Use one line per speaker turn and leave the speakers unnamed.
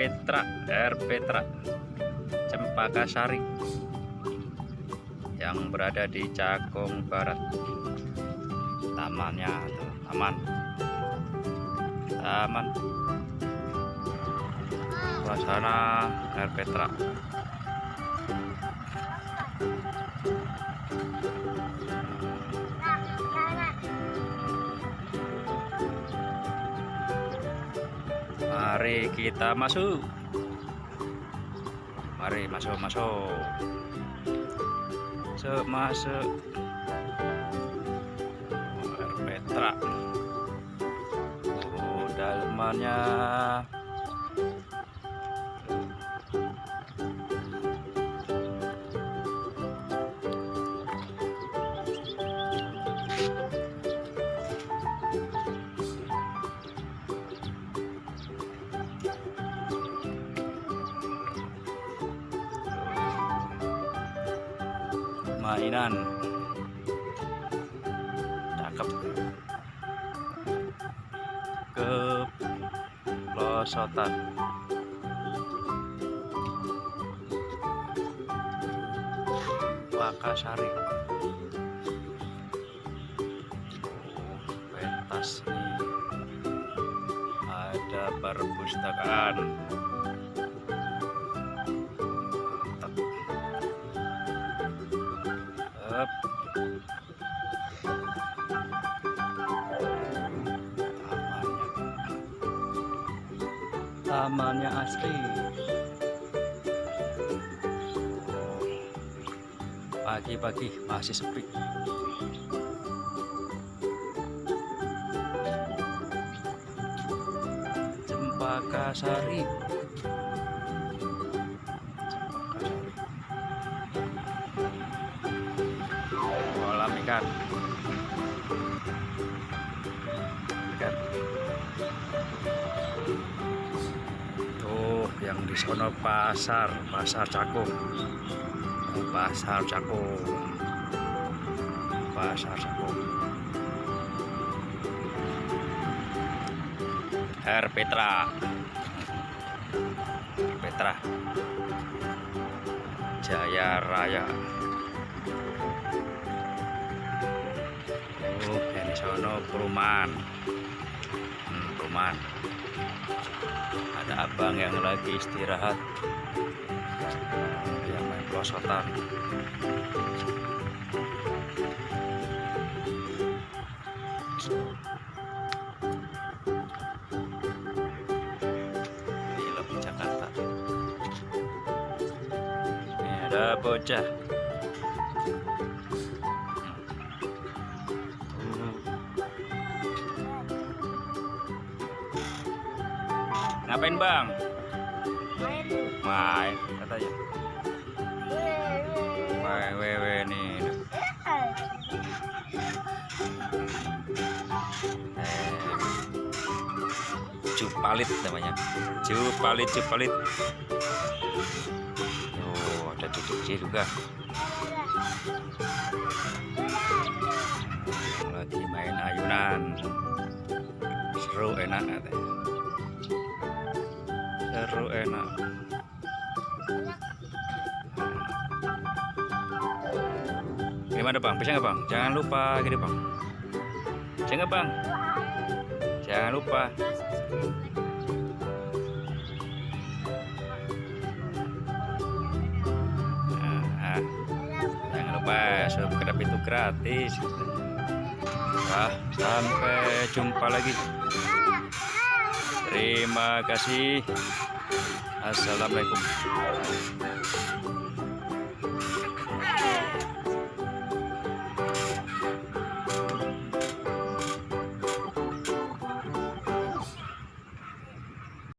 Air Petra Cempaka Sari yang berada di Cakung Barat. Tamannya tuh, taman suasana Air Petra. Mari kita masuk. Mari masuk. Masuk. Air Petra. Oh, dalemannya. Mainan cakep ke pelosotan. Wakasari pentas nih, ada perpustakaan. Tamannya asli. Pagi-pagi masih sepi. Cempaka Sari. Kolam ikan. Tuh yang di sono pasar Cakung. Pasar Cakung. Air Petra. Jaya Raya. Yang di sono perumahan. Ada abang yang lagi istirahat, yang main pelosotan. Film Jakarta. Ini ada bocah. Ngapain bang? Main katanya. Wewe nih. Cupalit namanya. Cupalit. Oh, ada cucu juga. Lagi main ayunan. Seru enak katanya. Gimana bang? Bisa nggak bang? Jangan lupa gini bang. Bisa nggak bang? Jangan lupa. Jangan lupa subscribe itu gratis. Sampai jumpa lagi. Terima kasih. Assalamualaikum.